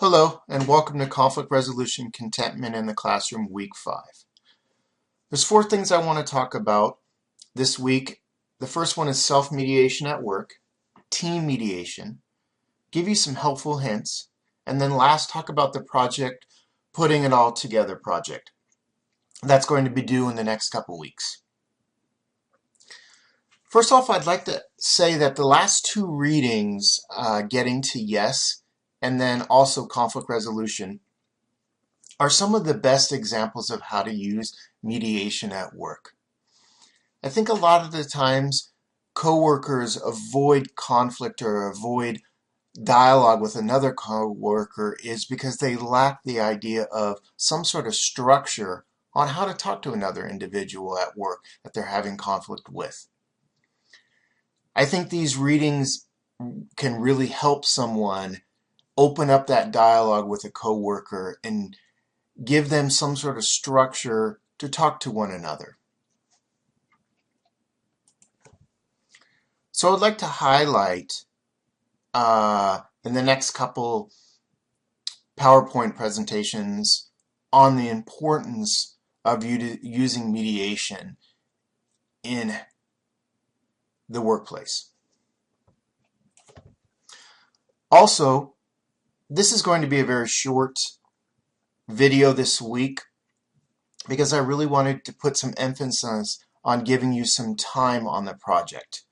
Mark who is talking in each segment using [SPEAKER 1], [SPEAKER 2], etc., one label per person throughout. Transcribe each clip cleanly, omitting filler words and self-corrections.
[SPEAKER 1] Hello, and welcome to Conflict Resolution Contentment in the Classroom Week 5. There's 4 things I want to talk about this week. The first one is self-mediation at work, team mediation, give you some helpful hints, and then last talk about the project, putting it all together project. That's going to be due in the next couple weeks. First off, I'd like to say that the last 2 readings, Getting to Yes, and then also Conflict Resolution, are some of the best examples of how to use mediation at work. I think a lot of the times coworkers avoid conflict or avoid dialogue with another coworker is because they lack the idea of some sort of structure on how to talk to another individual at work that they're having conflict with. I think these readings can really help someone open up that dialogue with a coworker and give them some sort of structure to talk to one another. So I'd like to highlight in the next couple PowerPoint presentations on the importance of using mediation in the workplace. Also, this is going to be a very short video this week because I really wanted to put some emphasis on giving you some time on the project.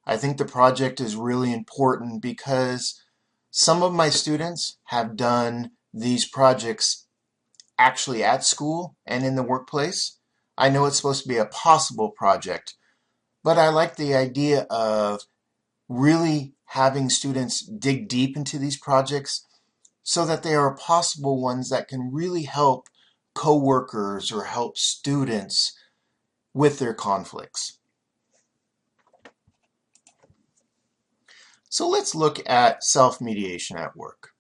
[SPEAKER 1] I think the project is really important because some of my students have done these projects actually at school and in the workplace. I know it's supposed to be a possible project, but I like the idea of really having students dig deep into these projects so that they are possible ones that can really help coworkers or help students with their conflicts. So let's look at self-mediation at work.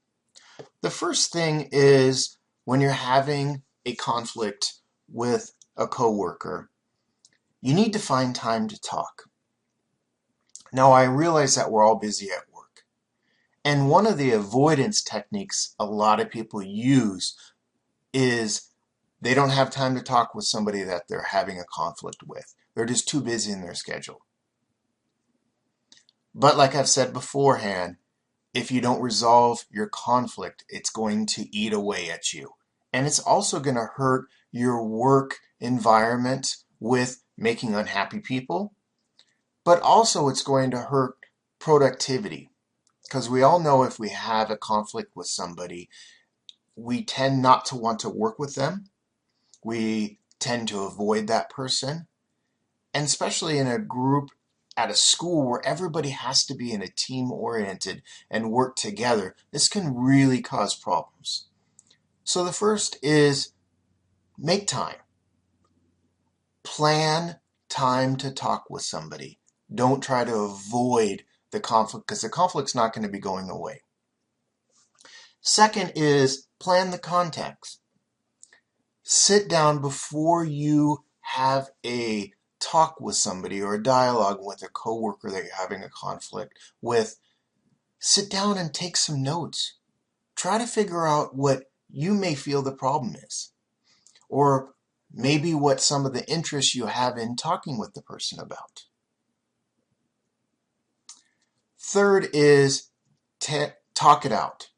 [SPEAKER 1] The first thing is when you're having a conflict with a coworker, you need to find time to talk. Now, I realize that we're all busy at work. And one of the avoidance techniques a lot of people use is they don't have time to talk with somebody that they're having a conflict with. They're just too busy in their schedule. But like I've said beforehand, if you don't resolve your conflict, it's going to eat away at you. And it's also going to hurt your work environment with making unhappy people. But also it's going to hurt productivity. Because we all know if we have a conflict with somebody, we tend not to want to work with them. We tend to avoid that person. And especially in a group at a school where everybody has to be in a team-oriented and work together, this can really cause problems. So the first is make time. Plan time to talk with somebody. Don't try to avoid the conflict because the conflict's not going to be going away. Second is plan the context. Sit down before you have a talk with somebody or a dialogue with a coworker that you're having a conflict with. Sit down and take some notes. Try to figure out what you may feel the problem is, or maybe what some of the interests you have in talking with the person about. Third is talk it out.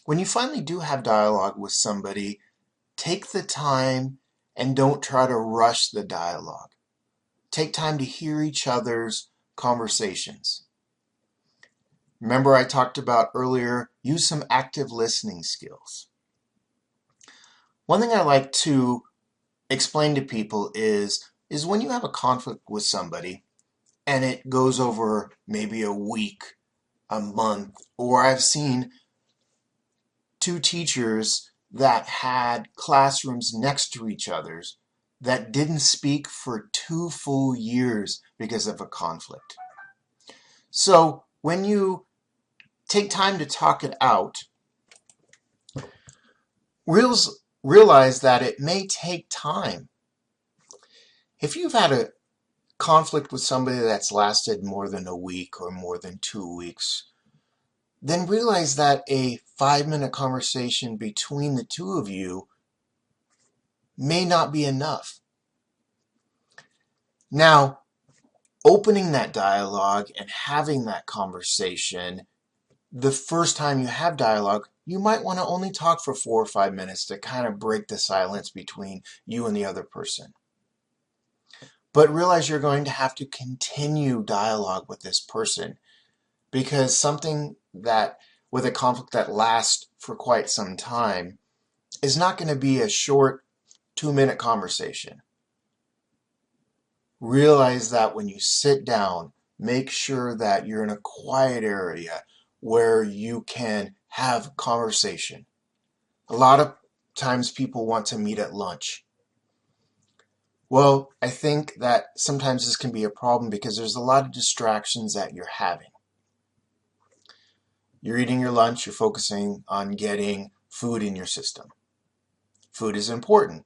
[SPEAKER 1] When you finally do have dialogue with somebody, take the time and don't try to rush the dialogue. Take time to hear each other's conversations. Remember I talked about earlier, use some active listening skills. One thing I like to explain to people is when you have a conflict with somebody and it goes over maybe a week, a month, or I've seen 2 teachers that had classrooms next to each other that didn't speak for 2 full years because of a conflict. So when you take time to talk it out, realize that it may take time. If you've had a conflict with somebody that's lasted more than a week or more than 2 weeks, then realize that a 5-minute conversation between the two of you may not be enough. Now, opening that dialogue and having that conversation, the first time you have dialogue, you might want to only talk for 4 or 5 minutes to kind of break the silence between you and the other person. But realize you're going to have to continue dialogue with this person, because something that with a conflict that lasts for quite some time is not going to be a short 2-minute conversation. Realize that when you sit down, make sure that you're in a quiet area where you can have conversation. A lot of times people want to meet at lunch. Well, I think that sometimes this can be a problem because there's a lot of distractions that you're having. You're eating your lunch, you're focusing on getting food in your system. Food is important.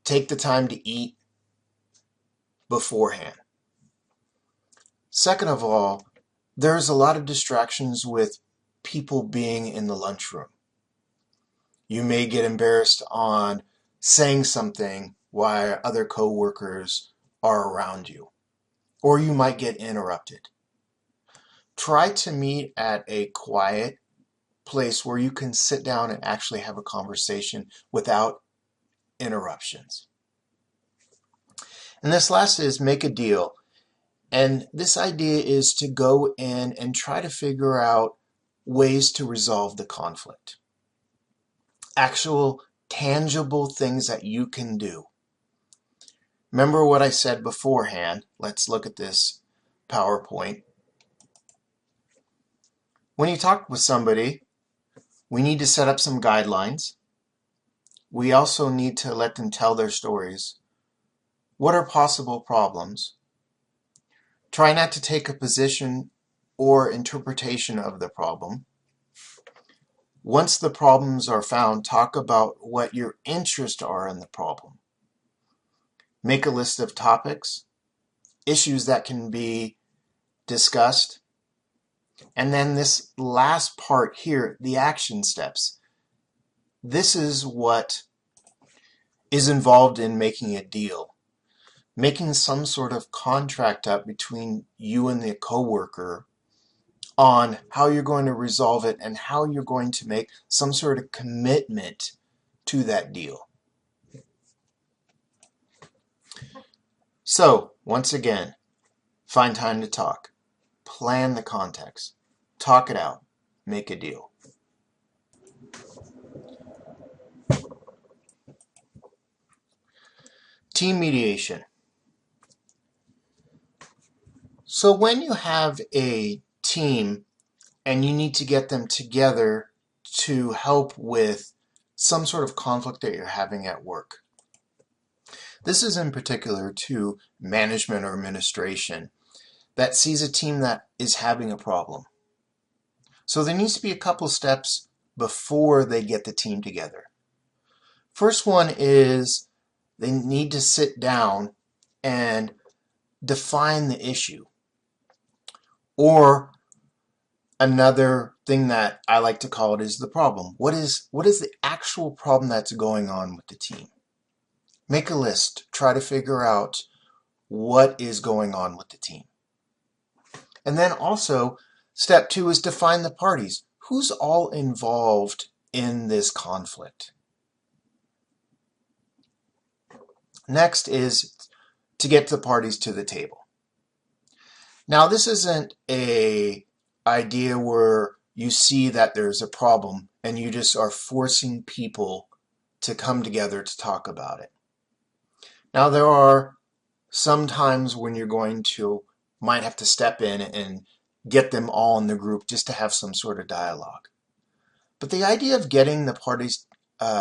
[SPEAKER 1] Take the time to eat beforehand. Second of all, there's a lot of distractions with people being in the lunchroom. You may get embarrassed on saying something while other coworkers are around you, or you might get interrupted. Try to meet at a quiet place where you can sit down and actually have a conversation without interruptions. And this last is make a deal. And this idea is to go in and try to figure out ways to resolve the conflict. Actual tangible things that you can do. Remember what I said beforehand. Let's look at this PowerPoint. When you talk with somebody, we need to set up some guidelines. We also need to let them tell their stories. What are possible problems? Try not to take a position or interpretation of the problem. Once the problems are found, talk about what your interests are in the problem. Make a list of topics, issues that can be discussed, and then this last part here, the action steps. This is what is involved in making a deal. Making some sort of contract up between you and the coworker on how you're going to resolve it and how you're going to make some sort of commitment to that deal. So, once again, find time to talk. Plan the context. Talk it out. Make a deal. Team mediation. So when you have a team and you need to get them together to help with some sort of conflict that you're having at work. This is in particular to management or administration that sees a team that is having a problem. So there needs to be a couple steps before they get the team together. First one is they need to sit down and define the issue. Or another thing that I like to call it is the problem. What is the actual problem that's going on with the team? Make a list. Try to figure out what is going on with the team. And then also, step 2 is define the parties. Who's all involved in this conflict? Next is to get the parties to the table. Now, this isn't an idea where you see that there's a problem and you just are forcing people to come together to talk about it. Now, there are some times when you're going to might have to step in and get them all in the group just to have some sort of dialogue. But the idea of getting the parties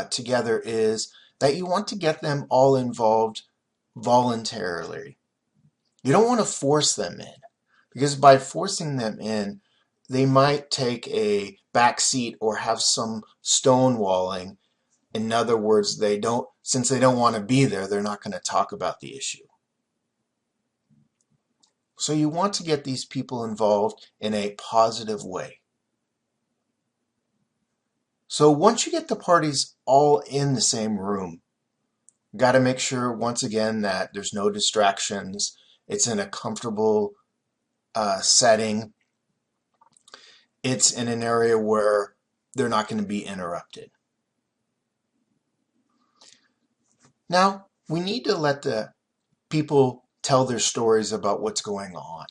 [SPEAKER 1] together is that you want to get them all involved voluntarily. You don't want to force them in, because by forcing them in, they might take a back seat or have some stonewalling. In other words, since they don't want to be there, they're not going to talk about the issue. So you want to get these people involved in a positive way. So once you get the parties all in the same room, got to make sure once again that there's no distractions. It's in a comfortable setting. It's in an area where they're not going to be interrupted. Now, we need to let the people tell their stories about what's going on.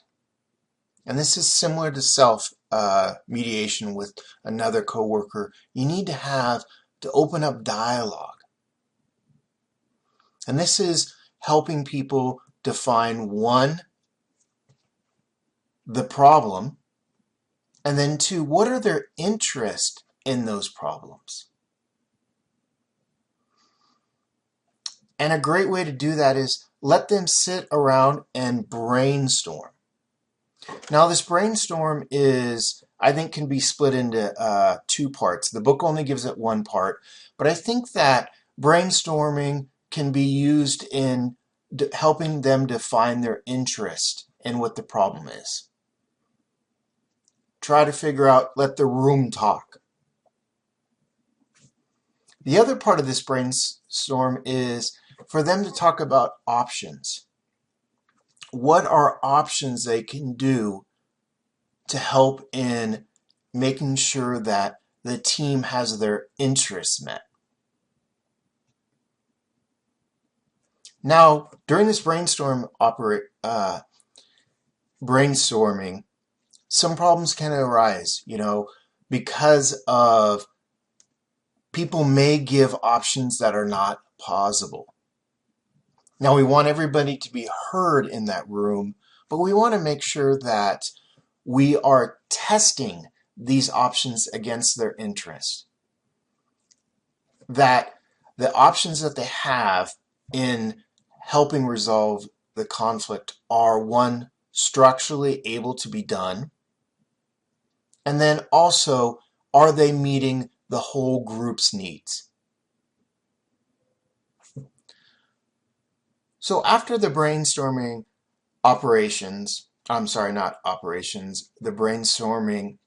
[SPEAKER 1] And this is similar to self mediation with another coworker. You need to open up dialogue. And this is helping people define one, the problem, and then two, what are their interests in those problems? And a great way to do that is let them sit around and brainstorm. Now, this brainstorm I think, can be split into two parts. The book only gives it one part, but I think that brainstorming can be used in helping them define their interest in what the problem is. Try to figure out, let the room talk. The other part of this brainstorm is for them to talk about options. What are options they can do to help in making sure that the team has their interests met? Now, during this brainstorming, some problems can arise, because of people may give options that are not possible. Now, we want everybody to be heard in that room, but we want to make sure that we are testing these options against their interests. That the options that they have in helping resolve the conflict are, one, structurally able to be done, and then also, are they meeting the whole group's needs? So after the brainstorming the brainstorming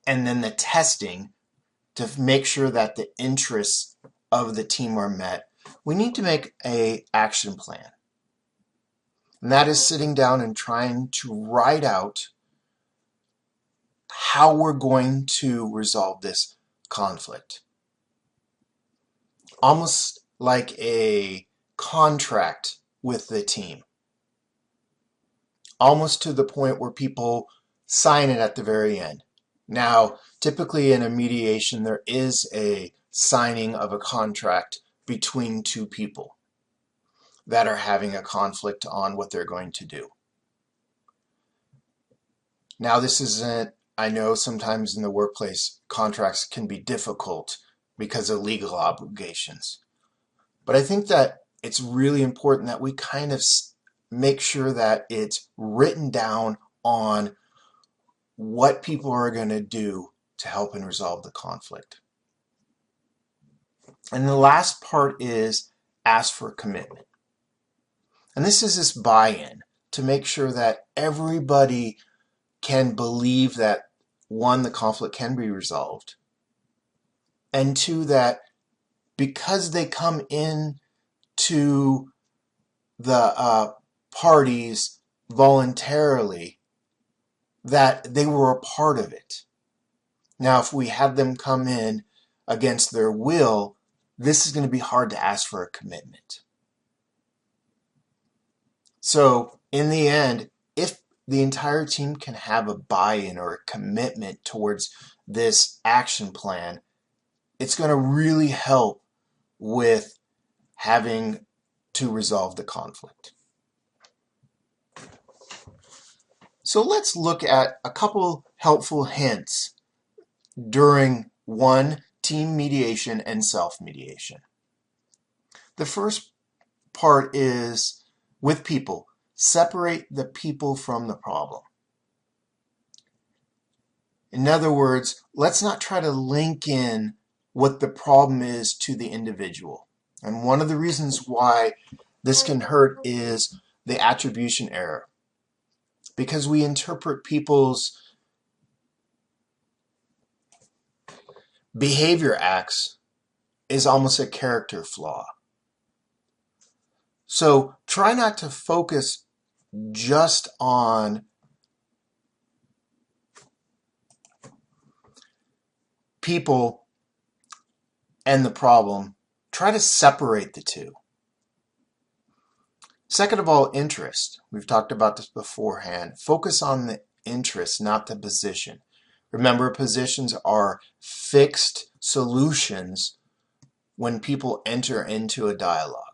[SPEAKER 1] and then the testing to make sure that the interests of the team are met, we need to make an action plan. And that is sitting down and trying to write out how we're going to resolve this conflict. Almost like a contract with the team. Almost to the point where people sign it at the very end. Now, typically in a mediation, there is a signing of a contract between two people that are having a conflict on what they're going to do. Now, I know sometimes in the workplace, contracts can be difficult because of legal obligations. But I think that it's really important that we kind of make sure that it's written down on what people are going to do to help and resolve the conflict. And the last part is ask for commitment. And this is this buy-in to make sure that everybody can believe that, one, the conflict can be resolved, and two, that because they come in to the parties voluntarily, that they were a part of it. Now, if we have them come in against their will, this is going to be hard to ask for a commitment. So, in the end, if the entire team can have a buy-in or a commitment towards this action plan, it's going to really help with having to resolve the conflict. So let's look at a couple helpful hints during team mediation and self-mediation. The first part is with people. Separate the people from the problem. In other words, let's not try to link in what the problem is to the individual. And one of the reasons why this can hurt is the attribution error. Because we interpret people's behavior acts is almost a character flaw. So try not to focus just on people and the problem. Try to separate the two. Second of all, interest. We've talked about this beforehand. Focus on the interest, not the position. Remember, positions are fixed solutions when people enter into a dialogue.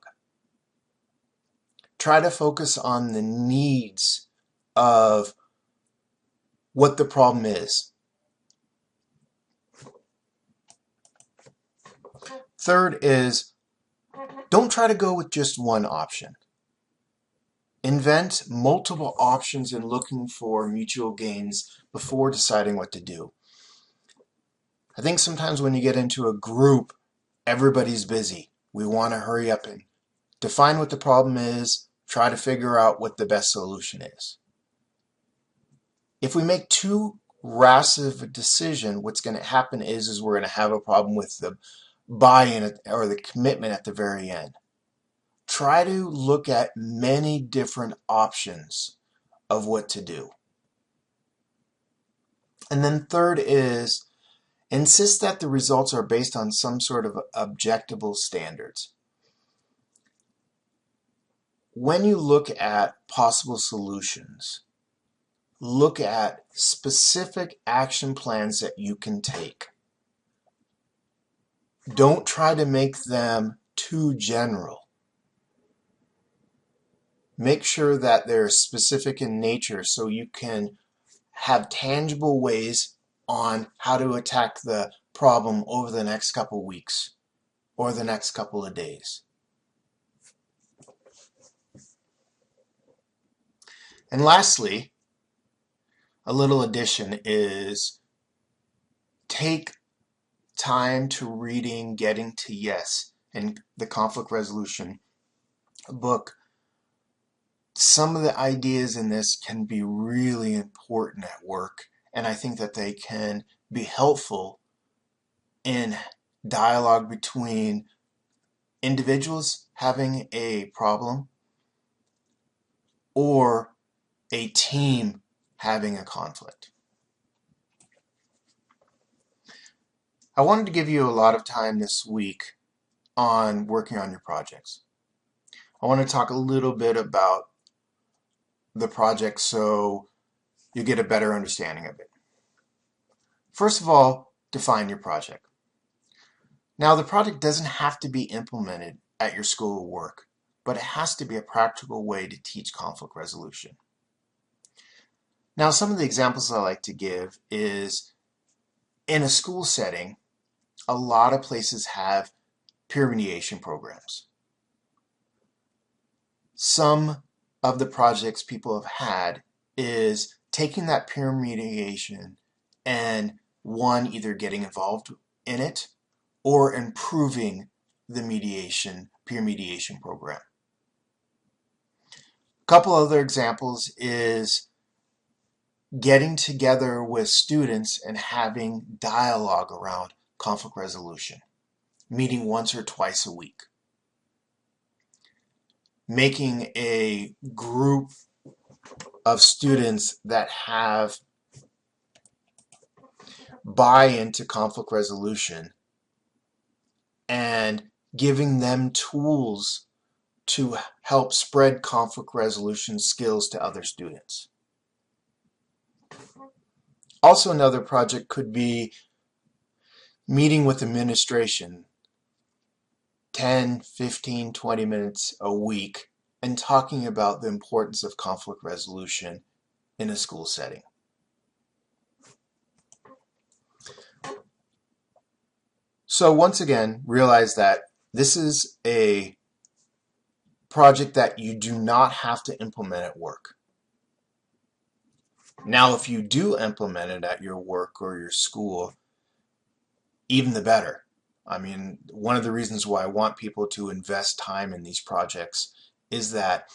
[SPEAKER 1] Try to focus on the needs of what the problem is. Third is, don't try to go with just one option. Invent multiple options in looking for mutual gains before deciding what to do. I think sometimes when you get into a group, everybody's busy. We want to hurry up and define what the problem is, try to figure out what the best solution is. If we make too rash of a decision, what's going to happen is we're going to have a problem with the buy-in or the commitment at the very end. Try to look at many different options of what to do. And then third is, insist that the results are based on some sort of objectable standards. When you look at possible solutions, look at specific action plans that you can take. Don't try to make them too general. Make sure that they're specific in nature so you can have tangible ways on how to attack the problem over the next couple weeks or the next couple of days. And lastly, a little addition is take time to reading Getting to Yes and the Conflict Resolution book. Some of the ideas in this can be really important at work, and I think that they can be helpful in dialogue between individuals having a problem or a team having a conflict. I wanted to give you a lot of time this week on working on your projects. I want to talk a little bit about the project so you get a better understanding of it. First of all, define your project. Now, the project doesn't have to be implemented at your school or work, but it has to be a practical way to teach conflict resolution. Now, some of the examples I like to give is in a school setting, a lot of places have peer mediation programs. Some of the projects people have had is taking that peer mediation and one, either getting involved in it or improving the peer mediation program. A couple other examples is getting together with students and having dialogue around conflict resolution, meeting once or twice a week. Making a group of students that have buy-in to conflict resolution and giving them tools to help spread conflict resolution skills to other students. Also, another project could be meeting with administration 10, 15, 20 minutes a week and talking about the importance of conflict resolution in a school setting. So once again, realize that this is a project that you do not have to implement at work. Now, if you do implement it at your work or your school, even the better. I mean, one of the reasons why I want people to invest time in these projects is that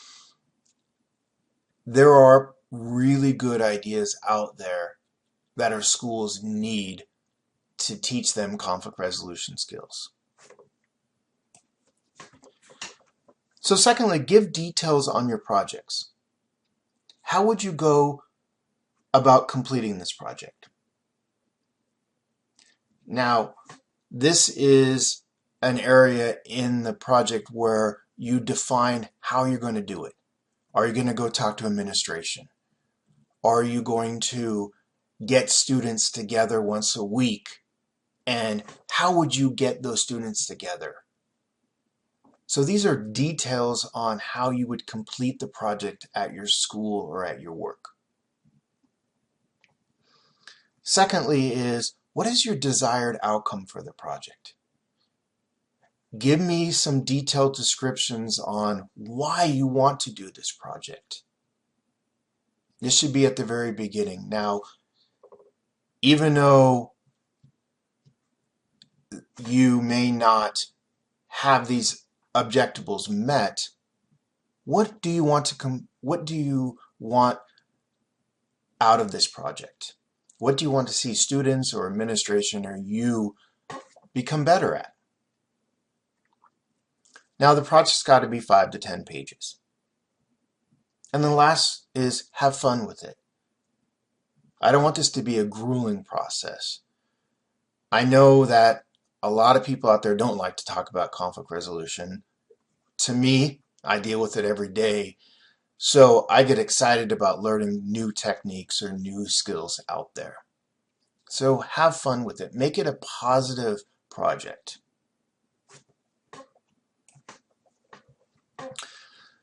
[SPEAKER 1] there are really good ideas out there that our schools need to teach them conflict resolution skills. So secondly, give details on your projects. How would you go about completing this project? Now, this is an area in the project where you define how you're going to do it. Are you going to go talk to administration? Are you going to get students together once a week? And how would you get those students together? So these are details on how you would complete the project at your school or at your work. Secondly is, what is your desired outcome for the project? Give me some detailed descriptions on why you want to do this project. This should be at the very beginning. Now, even though you may not have these objectives met, what do you want out of this project? What do you want to see students or administration or you become better at? Now the project's got to be 5 to 10 pages. And the last is have fun with it. I don't want this to be a grueling process. I know that a lot of people out there don't like to talk about conflict resolution. To me, I deal with it every day. So I get excited about learning new techniques or new skills out there. So have fun with it. Make it a positive project.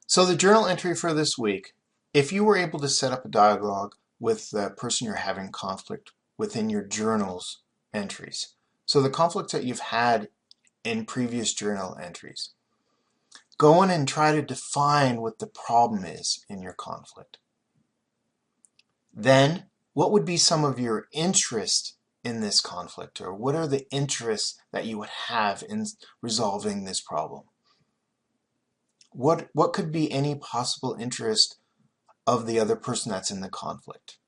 [SPEAKER 1] So the journal entry for this week, if you were able to set up a dialogue with the person you're having conflict within your journal's entries, so the conflicts that you've had in previous journal entries, go in and try to define what the problem is in your conflict. Then, what would be some of your interest in this conflict, or what are the interests that you would have in resolving this problem? What could be any possible interest of the other person that's in the conflict?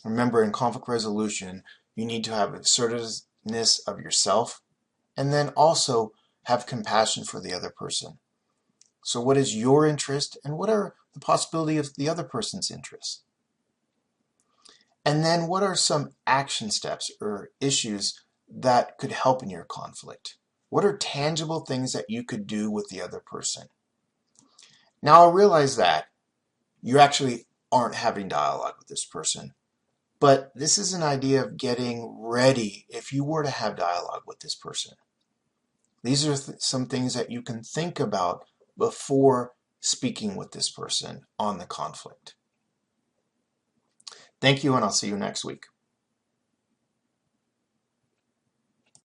[SPEAKER 1] Remember, in conflict resolution, you need to have assertiveness of yourself and then also have compassion for the other person. So what is your interest and what are the possibility of the other person's interests? And then what are some action steps or issues that could help in your conflict? What are tangible things that you could do with the other person? Now I realize that you actually aren't having dialogue with this person, but this is an idea of getting ready if you were to have dialogue with this person. These are some things that you can think about before speaking with this person on the conflict. Thank you, and I'll see you next week.